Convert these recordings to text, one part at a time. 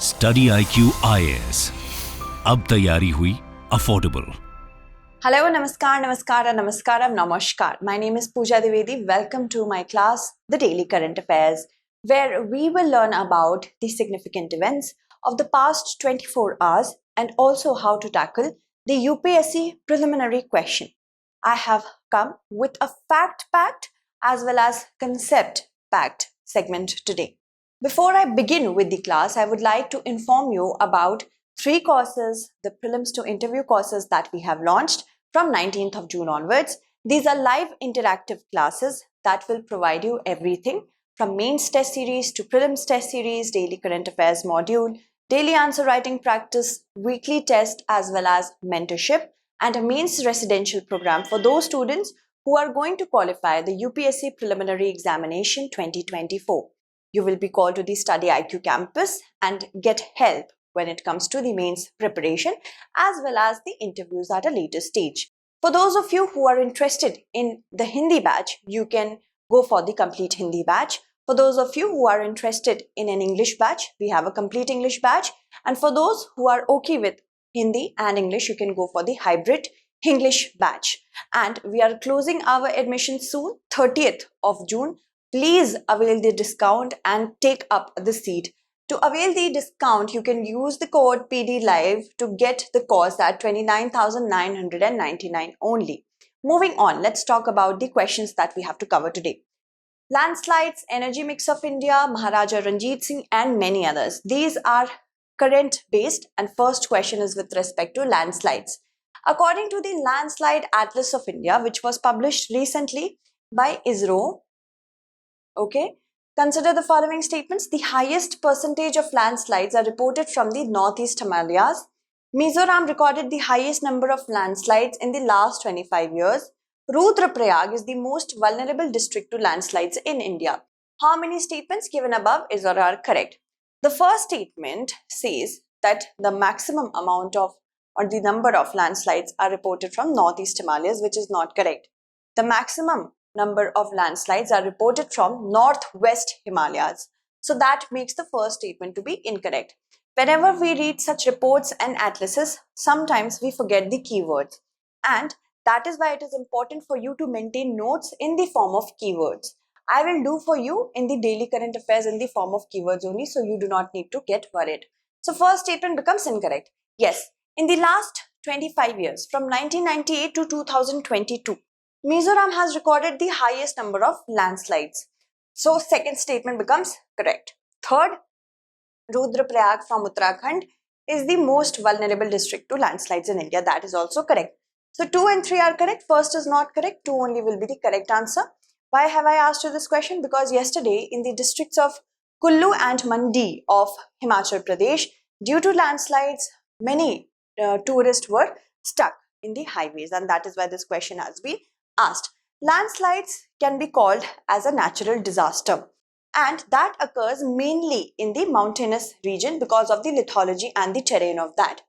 StudyIQ IAS, अब तैयारी हुई affordable. Hello, namaskar, namaskara, namaskaram, namaskar. My name is Pooja Divedi. Welcome to my class, The Daily Current Affairs, where we will learn about the significant events of the past 24 hours and also how to tackle the UPSC preliminary question. I have come with a fact-packed as well as concept-packed segment today. Before I begin with the class, I would like to inform you about 3 courses, the prelims to interview courses that we have launched from 19th of June onwards. These are live interactive classes that will provide you everything from mains test series to prelims test series, daily current affairs module, daily answer writing practice, weekly test as well as mentorship, and a mains residential program for those students who are going to qualify the UPSC preliminary examination 2024. You will be called to the StudyIQ campus and get help when it comes to the mains preparation as well as the interviews at a later stage. For those of you who are interested in the Hindi batch, you can go for the complete Hindi batch. For those of you who are interested in an English batch, we have a complete English batch. And for those who are okay with Hindi and English, you can go for the hybrid English batch. And we are closing our admission soon, 30th of June. Please avail the discount and take up the seat. To avail the discount, you can use the code PDLIVE to get the course at 29,999 only. Moving on, let's talk about the questions that we have to cover today. Landslides, energy mix of India, Maharaja Ranjit Singh, and many others. These are current based, and first question is with respect to landslides. According to the Landslide Atlas of India, which was published recently by ISRO, okay, consider the following statements. The highest percentage of landslides are reported from the northeast Himalayas. Mizoram recorded the highest number of landslides in the last 25 years. Rudraprayag is the most vulnerable district to landslides in India. How many statements given above is or are correct? The first statement says that the maximum amount of or the number of landslides are reported from northeast Himalayas, which is not correct. The maximum number of landslides are reported from northwest Himalayas. So that makes the first statement to be incorrect. Whenever we read such reports and atlases, sometimes we forget the keywords. And that is why it is important for you to maintain notes in the form of keywords. I will do for you in the daily current affairs in the form of keywords only, so you do not need to get worried. So first statement becomes incorrect. Yes, in the last 25 years, from 1998 to 2022, Mizoram has recorded the highest number of landslides. So second statement becomes correct. Third, Rudraprayag from Uttarakhand is the most vulnerable district to landslides in India. That is also correct. So 2 and 3 are correct. First is not correct. 2 only will be the correct answer. Why have I asked you this question? Because yesterday in the districts of Kullu and Mandi of Himachal Pradesh, due to landslides, many tourists were stuck in the highways, and that is why this question has been asked. Landslides can be called as a natural disaster, and that occurs mainly in the mountainous region because of the lithology and the terrain of that,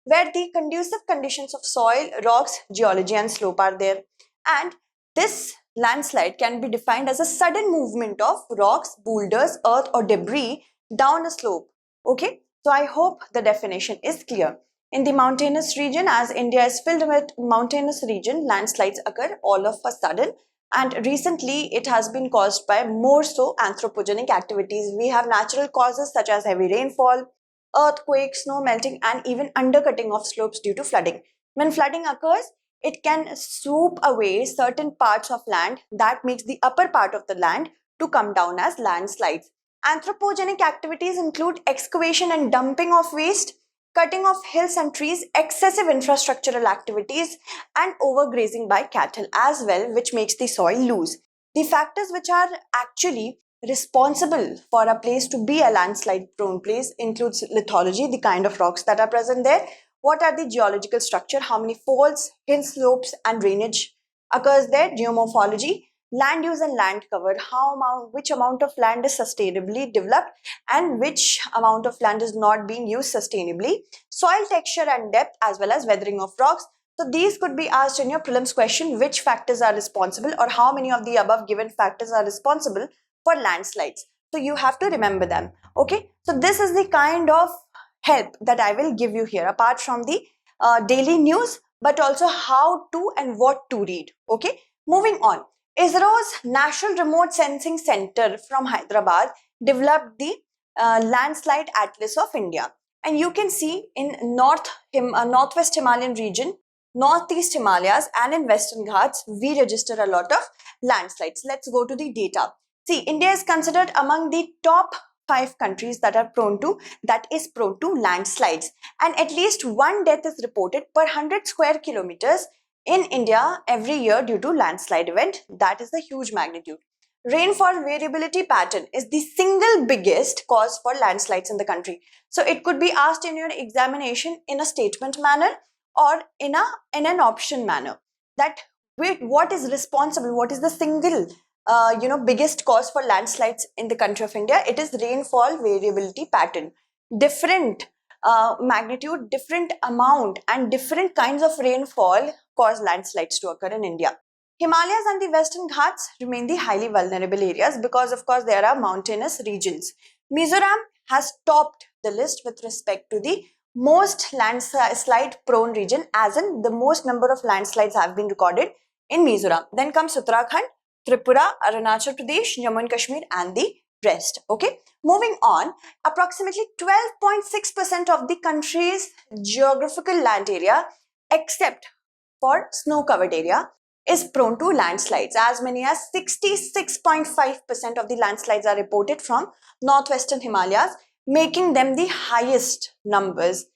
where the conducive conditions of soil, rocks, geology and slope are there. And this landslide can be defined as a sudden movement of rocks, boulders, earth or debris down a slope. Okay, so I hope the definition is clear. In the mountainous region, as India is filled with mountainous region, landslides occur all of a sudden, and recently it has been caused by more so anthropogenic activities. We have natural causes such as heavy rainfall, earthquake, snow melting and even undercutting of slopes due to flooding. When flooding occurs, it can swoop away certain parts of land that makes the upper part of the land to come down as landslides. Anthropogenic activities include excavation and dumping of waste, cutting of hills and trees, excessive infrastructural activities and overgrazing by cattle as well, which makes the soil loose. The factors which are actually responsible for a place to be a landslide prone place includes lithology, the kind of rocks that are present there, what are the geological structure, how many faults, hill slopes and drainage occurs there, geomorphology, land use and land cover, which amount of land is sustainably developed and which amount of land is not being used sustainably, soil texture and depth as well as weathering of rocks. So these could be asked in your prelims question, which factors are responsible or how many of the above given factors are responsible for landslides. So you have to remember them. Okay, so this is the kind of help that I will give you here, apart from the daily news, but also how to and what to read. Okay, moving on. ISRO's National Remote Sensing Center from Hyderabad developed the landslide atlas of India. And you can see in northwest Himalayan region, northeast Himalayas, and in Western Ghats, we register a lot of landslides. Let's go to the data. See, India is considered among the top 5 countries that is prone to landslides, and at least one death is reported per 100 square kilometers in India every year due to landslide event. That is the huge magnitude. Rainfall variability pattern is the single biggest cause for landslides in the country. So it could be asked in your examination in a statement manner or in an option manner, that what is responsible, what is the single biggest cause for landslides in the country of India. It is rainfall variability pattern. Different magnitude, different amount, and different kinds of rainfall cause landslides to occur in India. Himalayas and the Western Ghats remain the highly vulnerable areas because, of course, there are mountainous regions. Mizoram has topped the list with respect to the most landslide prone region, as in the most number of landslides have been recorded in Mizoram. Then comes Uttarakhand, Tripura, Arunachal Pradesh, Jammu and Kashmir, and the rest. Okay, moving on. Approximately 12.6% of the country's geographical land area, except for snow-covered area, is prone to landslides. As many as 66.5% of the landslides are reported from northwestern Himalayas, making them the highest numbers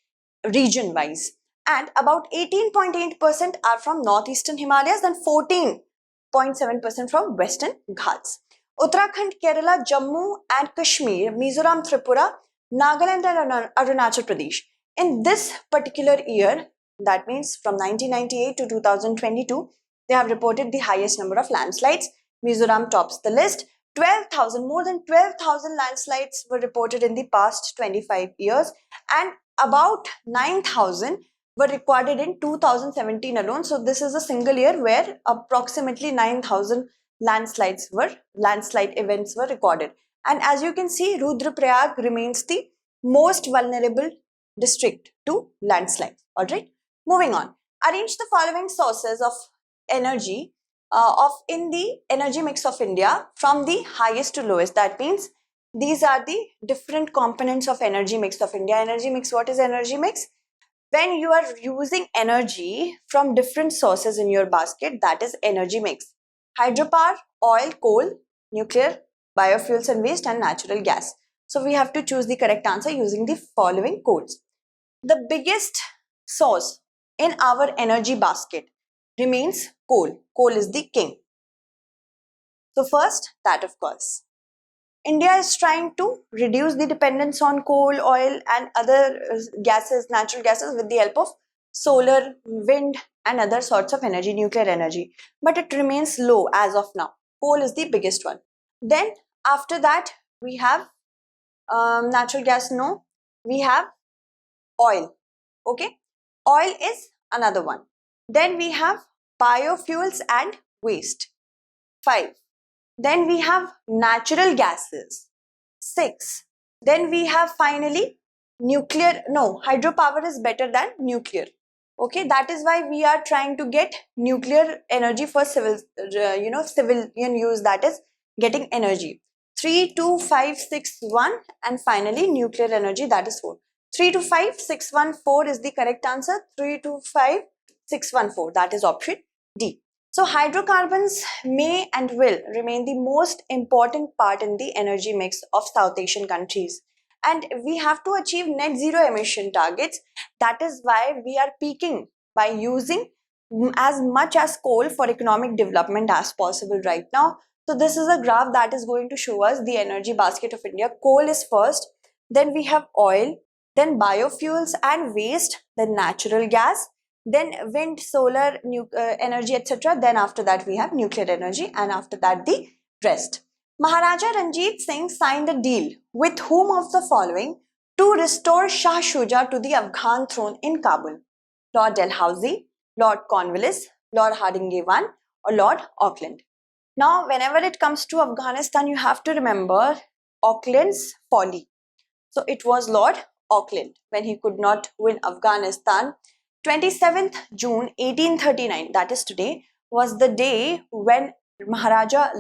region-wise. And about 18.8% are from northeastern Himalayas and 14.7% from western Ghats. Uttarakhand, Kerala, Jammu and Kashmir, Mizoram, Tripura, Nagaland and Arunachal Pradesh. In this particular year, that means from 1998 to 2022, they have reported the highest number of landslides. Mizoram tops the list. More than 12,000 landslides were reported in the past 25 years, and about 9,000 were recorded in 2017 alone. So this is a single year where approximately 9,000 landslide events were recorded. And as you can see, Rudraprayag remains the most vulnerable district to landslides. All right, moving on. Arrange the following sources of energy in the energy mix of India from the highest to lowest. That means these are the different components of energy mix of India. Energy mix, what is energy mix? When you are using energy from different sources in your basket, that is energy mix. Hydropower, oil, coal, nuclear, biofuels and waste, and natural gas. So we have to choose the correct answer using the following codes. The biggest source in our energy basket remains coal. Coal is the king. So first, that of course. India is trying to reduce the dependence on coal, oil and other gases, natural gases, with the help of solar, wind and other sorts of energy, nuclear energy. But it remains low as of now. Coal is the biggest one. Then after that, we have natural gas, no. We have oil. Okay. Oil is another one. Then we have biofuels and waste. 5. Then we have natural gases. 6. Then we have finally nuclear. No, hydropower is better than nuclear. Okay, that is why we are trying to get nuclear energy for civilian use, that is getting energy. 3, 2, 5, 6, 1 and finally nuclear energy, that is 4. 3, 2, 5, 6, 1, 4 is the correct answer. 3, 2, 5, 6, 1, 4. That is option D. So hydrocarbons may and will remain the most important part in the energy mix of South Asian countries. And we have to achieve net zero emission targets. That is why we are peaking by using as much as coal for economic development as possible right now. So this is a graph that is going to show us the energy basket of India. Coal is first, then we have oil, then biofuels and waste, then natural gas, then wind, solar, energy, etc. Then after that we have nuclear energy, and after that the rest. Maharaja Ranjit Singh signed a deal with whom of the following to restore Shah Shuja to the Afghan throne in Kabul? Lord Dalhousie, Lord Cornwallis, Lord Hardinge I, or Lord Auckland? Now, whenever it comes to Afghanistan, you have to remember Auckland's folly. So it was Lord Auckland when he could not win Afghanistan. 27th June 1839, that is today, was the day when Maharaja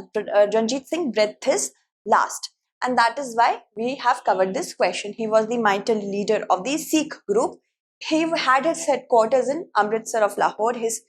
Ranjit Singh breathed his last. And that is why we have covered this question. He was the mighty leader of the Sikh group. He had his headquarters in Amritsar of Lahore. His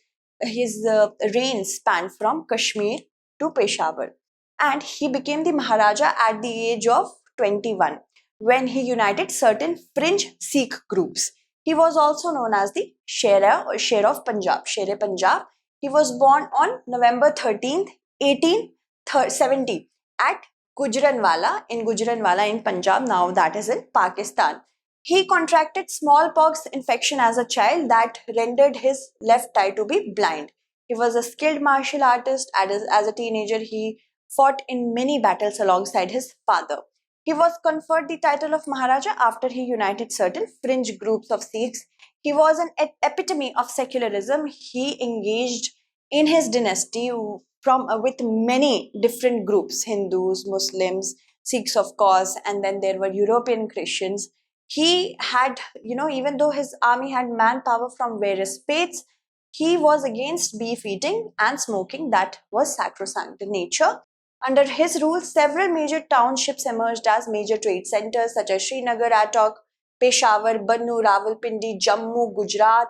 reign spanned from Kashmir to Peshawar. And he became the Maharaja at the age of 21 when he united certain fringe Sikh groups. He was also known as the Sher of Punjab, Sher Punjab. He was born on November 13th, 1870 at Gujranwala in Punjab, now that is in Pakistan. He contracted smallpox infection as a child that rendered his left eye to be blind. He was a skilled martial artist. As a teenager, he fought in many battles alongside his father. He was conferred the title of Maharaja after he united certain fringe groups of Sikhs. He was an epitome of secularism. He engaged in his dynasty with many different groups, Hindus, Muslims, Sikhs of course, and then there were European Christians. He had, even though his army had manpower from various faiths, he was against beef eating and smoking that was sacrosanct in nature. Under his rule, several major townships emerged as major trade centers such as Srinagar, Attock, Peshawar, Bannu, Rawalpindi, Jammu, Gujarat,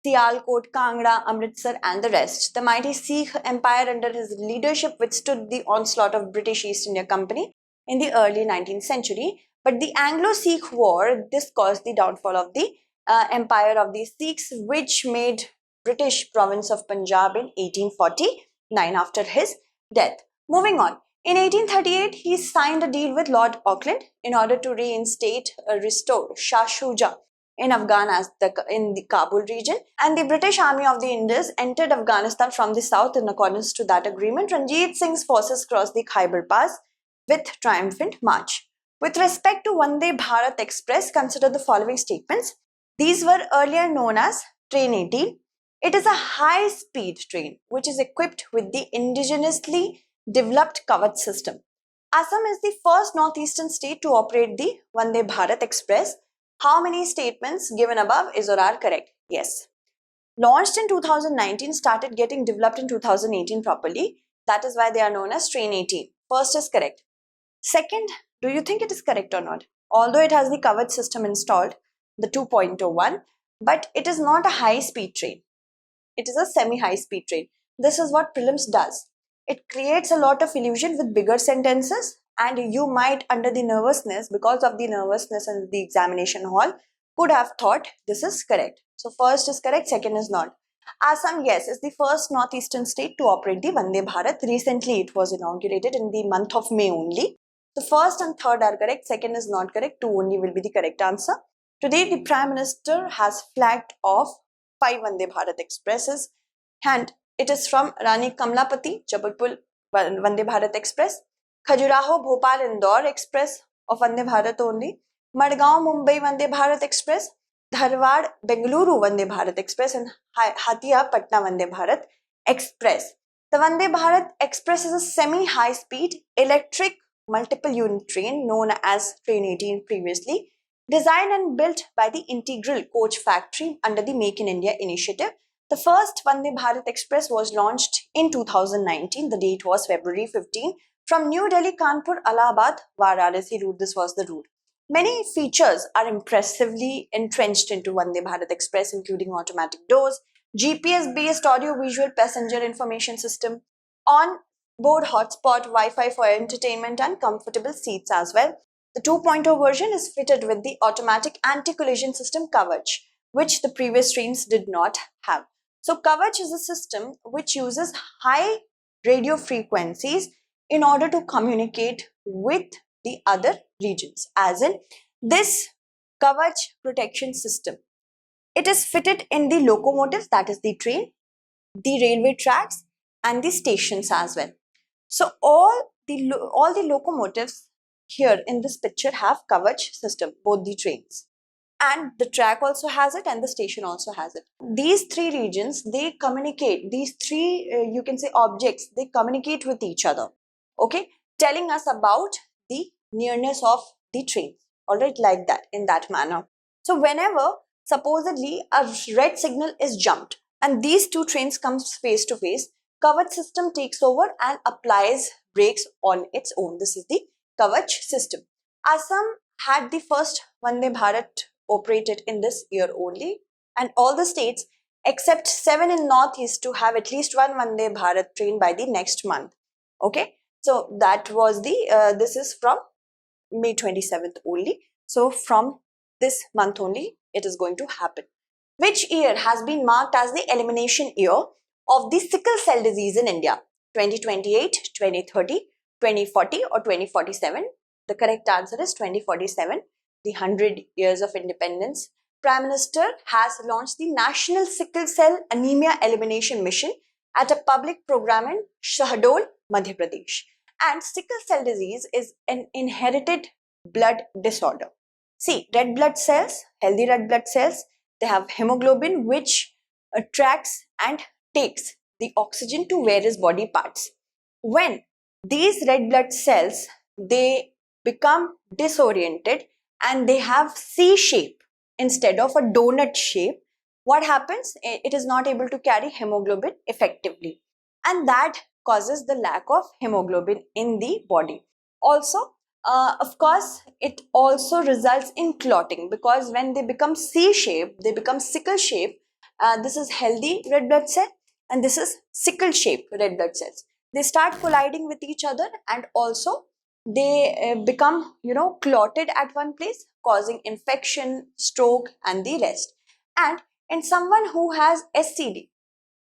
Sialkot, Kangra, Amritsar and the rest. The mighty Sikh empire under his leadership withstood the onslaught of British East India Company in the early 19th century. But the Anglo-Sikh War, this caused the downfall of the empire of the Sikhs, which made British province of Punjab in 1849 after his death. Moving on. In 1838, he signed a deal with Lord Auckland in order to restore Shah Shuja in in the Kabul region, and the British Army of the Indus entered Afghanistan from the south. In accordance to that agreement, Ranjit Singh's forces crossed the Khyber Pass with triumphant march. With respect to Vande Bharat Express, consider the following statements. These were earlier known as Train 18. It is a high-speed train which is equipped with the indigenously developed Kavach system. Assam is the first northeastern state to operate the Vande Bharat Express. How many statements given above is or are correct? Yes. Launched in 2019, started getting developed in 2018 properly. That is why they are known as Train 18. First is correct. Second, do you think it is correct or not? Although it has the Kavach system installed, the 2.01, but it is not a high-speed train. It is a semi-high-speed train. This is what Prelims does. It creates a lot of illusion with bigger sentences, and you might, under the nervousness, because of the nervousness in the examination hall, could have thought this is correct. So first is correct, second is not. Assam, yes, is the first northeastern state to operate the Vande Bharat. Recently, it was inaugurated in the month of May only. The first and third are correct, second is not correct, 2 only will be the correct answer. Today, the Prime Minister has flagged off 5 Vande Bharat Expresses, and it is from Rani Kamlapati, Jabalpur Vande Bharat Express, Khajuraho Bhopal Indore Express of Vande Bharat only, Madgaon Mumbai Vande Bharat Express, Dharwad Bengaluru Vande Bharat Express, and Hatia Patna Vande Bharat Express. The Vande Bharat Express is a semi-high speed electric multiple unit train known as Train 18 previously, designed and built by the Integral Coach Factory under the Make in India initiative. The first Vande Bharat Express was launched in 2019. The date was February 15 from New Delhi, Kanpur, Allahabad, Varanasi route. This was the route. Many features are impressively entrenched into Vande Bharat Express, including automatic doors, GPS-based audio-visual passenger information system, on-board hotspot, Wi-Fi for entertainment, and comfortable seats as well. The 2.0 version is fitted with the automatic anti-collision system Kavach, which the previous trains did not have. So Kavach is a system which uses high radio frequencies in order to communicate with the other regions. As in, this Kavach protection system, it is fitted in the locomotives, that is the train, the railway tracks, and the stations as well. So all the locomotives here in this picture have Kavach system, both the trains. And the track also has it and the station also has it. These 3 regions, they communicate, these 3 you can say objects, they communicate with each other, okay, telling us about the nearness of the train. All right, like that, in that manner. So whenever supposedly a red signal is jumped and these two trains comes face to face, Kavach system takes over and applies brakes on its own. This is the Kavach system. Assam had the first Vande Bharat operated in this year only, and all the states except 7 in Northeast to have at least one Vande Bharat train by the next month. Okay, so that was the, this is from May 27th only. So from this month only, it is going to happen. Which year has been marked as the elimination year of the sickle cell disease in India? 2028, 2030, 2040 or 2047? The correct answer is 2047, the 100 years of independence. Prime Minister has launched the National Sickle Cell Anemia Elimination Mission at a public program in Shahdol, Madhya Pradesh. And sickle cell disease is an inherited blood disorder. See, red blood cells, healthy red blood cells, they have hemoglobin which attracts and takes the oxygen to various body parts. When these red blood cells, they become disoriented and they have C shape instead of a donut shape, what happens? It is not able to carry hemoglobin effectively, and that causes the lack of hemoglobin in the body. Also, of course, it also results in clotting, because when they become C-shaped, they become sickle shape. This is healthy red blood cell and this is sickle shaped red blood cells. They start colliding with each other and also they become, clotted at one place, causing infection, stroke and the rest. And in someone who has SCD,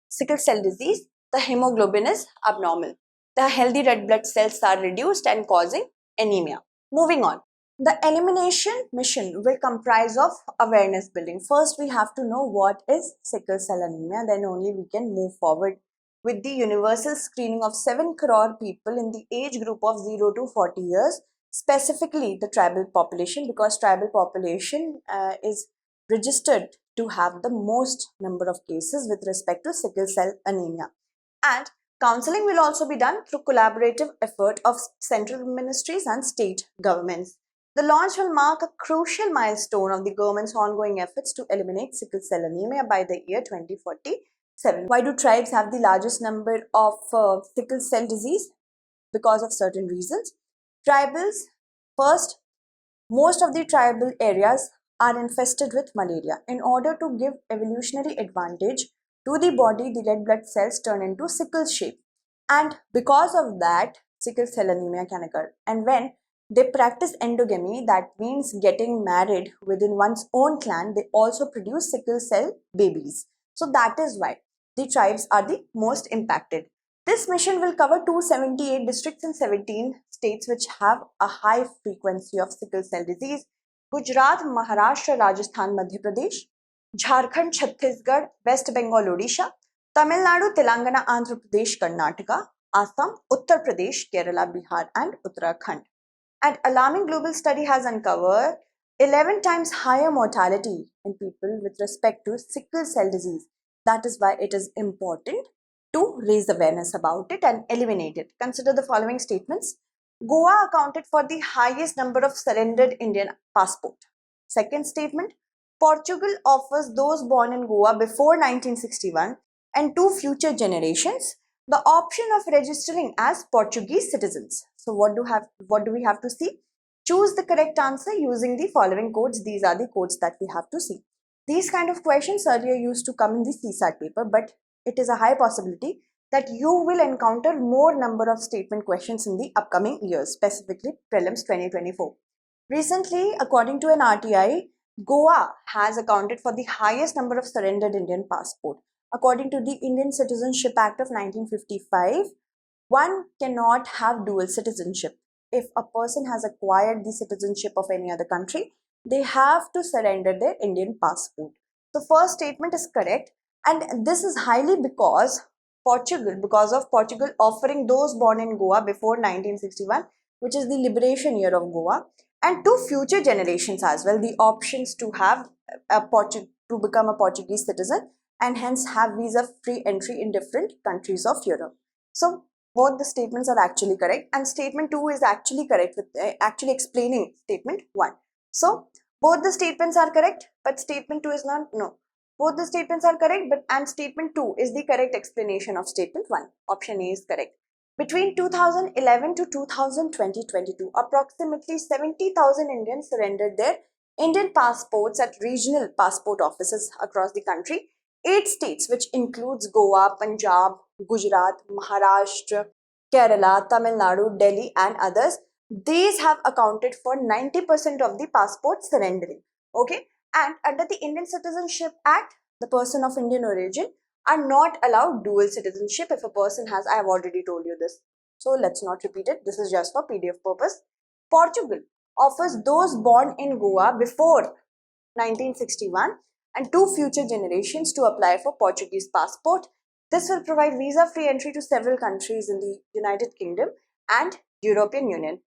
sickle cell disease, the hemoglobin is abnormal. The healthy red blood cells are reduced and causing anemia. Moving on. The elimination mission will comprise of awareness building. First, we have to know what is sickle cell anemia. Then only we can move forward with the universal screening of 7 crore people in the age group of 0 to 40 years, specifically the tribal population, because tribal population is registered to have the most number of cases with respect to sickle cell anemia. And counseling will also be done through collaborative effort of central ministries and state governments. The launch will mark a crucial milestone of the government's ongoing efforts to eliminate sickle cell anemia by the year 2047. Why do tribes have the largest number of sickle cell disease? Because of certain reasons. Tribals, first, most of the tribal areas are infested with malaria. In order to give evolutionary advantage to the body, the red blood cells turn into sickle shape. And because of that, sickle cell anemia can occur. And when they practice endogamy, that means getting married within one's own clan, they also produce sickle cell babies. So that is why the tribes are the most impacted. This mission will cover 278 districts in 17 states which have a high frequency of sickle cell disease. Gujarat, Maharashtra, Rajasthan, Madhya Pradesh, Jharkhand, Chhattisgarh, West Bengal, Odisha, Tamil Nadu, Telangana, Andhra Pradesh, Karnataka, Assam, Uttar Pradesh, Kerala, Bihar and Uttarakhand. An alarming global study has uncovered 11 times higher mortality in people with respect to sickle cell disease. That is why it is important to raise awareness about it and eliminate it. Consider the following statements. Goa accounted for the highest number of surrendered Indian passport. Second statement, Portugal offers those born in Goa before 1961 and to future generations the option of registering as Portuguese citizens. So what do we have to see? Choose the correct answer using the following codes. These are the codes that we have to see. These kind of questions earlier used to come in the CSAT paper, but it is a high possibility that you will encounter more number of statement questions in the upcoming years, specifically Prelims 2024. Recently, according to an RTI, Goa has accounted for the highest number of surrendered Indian passport. According to the Indian Citizenship Act of 1955, one cannot have dual citizenship. If a person has acquired the citizenship of any other country, they have to surrender their Indian passport. The first statement is correct, and this is highly because of Portugal offering those born in Goa before 1961, which is the liberation year of Goa, and to future generations as well, the options to have to become a Portuguese citizen and hence have visa free entry in different countries of Europe. So Both the statements are actually correct, and statement 2 is actually correct with actually explaining statement 1. So both the statements are correct, but statement 2 is not. No, both the statements are correct, but and statement 2 is the correct explanation of statement 1. Option A is correct. Between 2011 to 2022, approximately 70,000 Indians surrendered their Indian passports at regional passport offices across the country. 8 states, which includes Goa, Punjab, Gujarat, Maharashtra, Kerala, Tamil Nadu, Delhi, and others, these have accounted for 90% of the passport surrendering. Okay, and under the Indian Citizenship Act, the person of Indian origin are not allowed dual citizenship if a person has. I have already told you this, so let's not repeat it. This is just for PDF purpose. Portugal offers those born in Goa before 1961 and 2 future generations to apply for Portuguese passport. This will provide visa-free entry to several countries in the United Kingdom and European Union.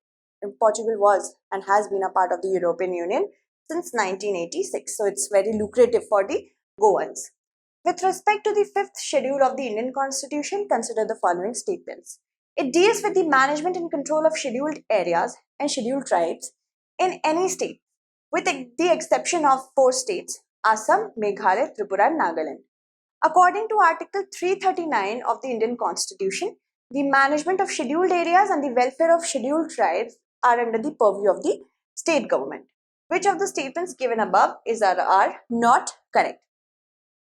And Portugal was and has been a part of the European Union since 1986, so it's very lucrative for the Goans. With respect to the fifth schedule of the Indian Constitution, consider the following statements. It deals with the management and control of scheduled areas and scheduled tribes in any state, with the exception of 4 states, Assam, Meghalaya, Tripura, and Nagaland. According to Article 339 of the Indian Constitution, the management of scheduled areas and the welfare of scheduled tribes are under the purview of the state government. Which of the statements given above are not correct?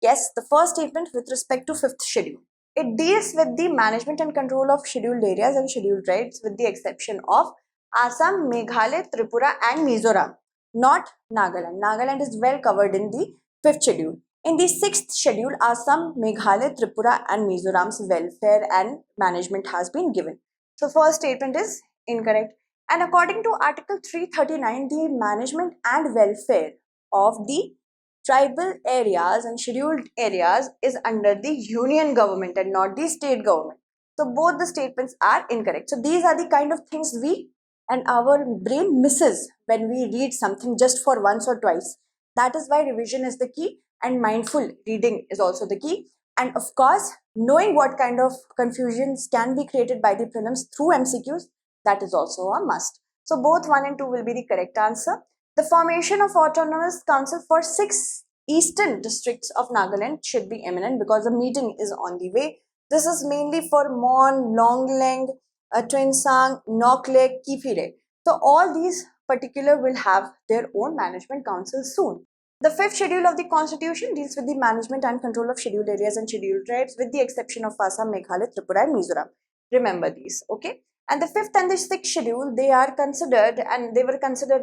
Yes, the first statement with respect to fifth schedule. It deals with the management and control of scheduled areas and scheduled tribes with the exception of Assam, Meghalaya, Tripura and Mizoram, not Nagaland. Nagaland is well covered in the fifth schedule. In the sixth schedule, Assam, Meghalaya, Tripura and Mizoram's welfare and management has been given. So first statement is incorrect. And according to Article 339, the management and welfare of the tribal areas and scheduled areas is under the union government and not the state government. So both the statements are incorrect. So these are the kind of things we and our brain misses when we read something just for once or twice. That is why revision is the key and mindful reading is also the key. And of course, knowing what kind of confusions can be created by the prelims through MCQs, that is also a must. So both 1 and 2 will be the correct answer. The formation of autonomous council for 6 eastern districts of Nagaland should be imminent because the meeting is on the way. This is mainly for Mon, Longleng, Twinsang, Noklek, Kifire. So all these particular will have their own management council soon. The fifth schedule of the constitution deals with the management and control of scheduled areas and scheduled tribes with the exception of Assam, Meghalaya, Tripura and Mizoram. Remember these, okay? And the fifth and the sixth schedule, they were considered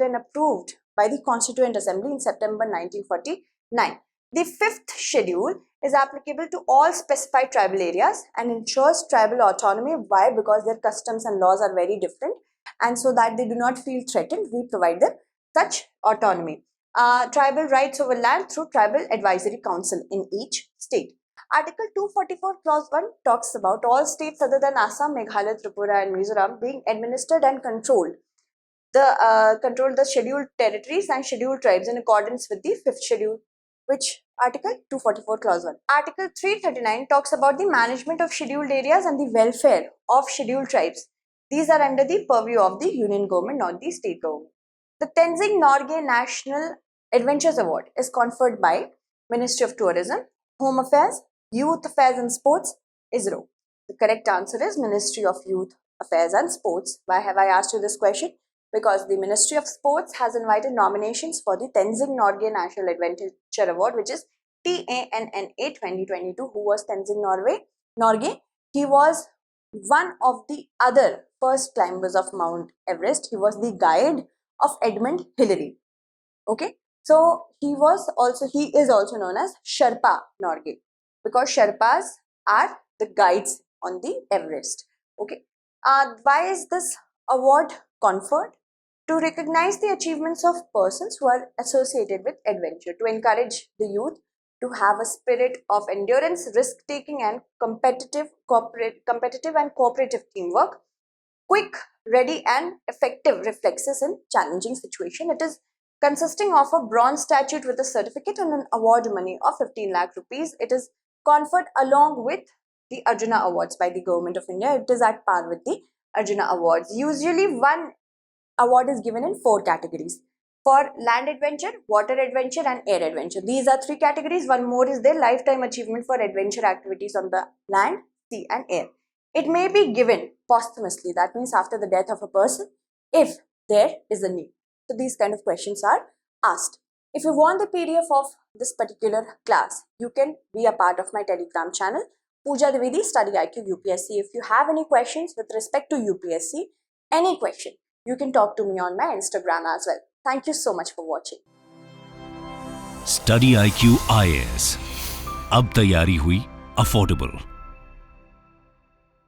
and approved by the Constituent Assembly in September 1949. The fifth schedule is applicable to all specified tribal areas and ensures tribal autonomy. Why? Because their customs and laws are very different, and so that they do not feel threatened, we provide them such autonomy. Tribal rights over land through Tribal Advisory Council in each state. Article 244 clause 1 talks about all states other than Assam, Meghalaya, Tripura and Mizoram being administered and controlled the scheduled territories and scheduled tribes in accordance with the fifth schedule. Which article? 244 clause 1. Article 339 talks about the management of scheduled areas and the welfare of scheduled tribes. These are under the purview of the union government, not the state government. The Tenzing Norgay National Adventures Award is conferred by Ministry of Tourism, Home Affairs, Youth Affairs and Sports, ISRO. The correct answer is Ministry of Youth Affairs and Sports. Why have I asked you this question? Because the Ministry of Sports has invited nominations for the Tenzing Norgay National Adventure Award, which is TANNA 2022. Who was Tenzing Norgay? He was one of the other first climbers of Mount Everest. He was the guide of Edmund Hillary. Okay, so he is also known as Sherpa Norgay because Sherpas are the guides on the Everest. Okay, why is this award conferred? To recognize the achievements of persons who are associated with adventure, to encourage the youth to have a spirit of endurance, risk-taking and competitive and cooperative teamwork, quick, ready and effective reflexes in challenging situation. It is consisting of a bronze statue with a certificate and an award money of 15 lakh rupees. It is conferred along with the Arjuna Awards by the Government of India. It is at par with the Arjuna Awards. Usually one award is given in 4 categories. For land adventure, water adventure and air adventure. These are 3 categories. One more is their lifetime achievement for adventure activities on the land, sea and air. It may be given posthumously, that means after the death of a person, if there is a need. So these kind of questions are asked. If you want the PDF of this particular class, you can be a part of my Telegram channel, Pooja Dwivedi, StudyIQ UPSC. If you have any questions with respect to UPSC, any question, you can talk to me on my Instagram as well. Thank you so much for watching. StudyIQ IAS. अब तैयारी हुई affordable.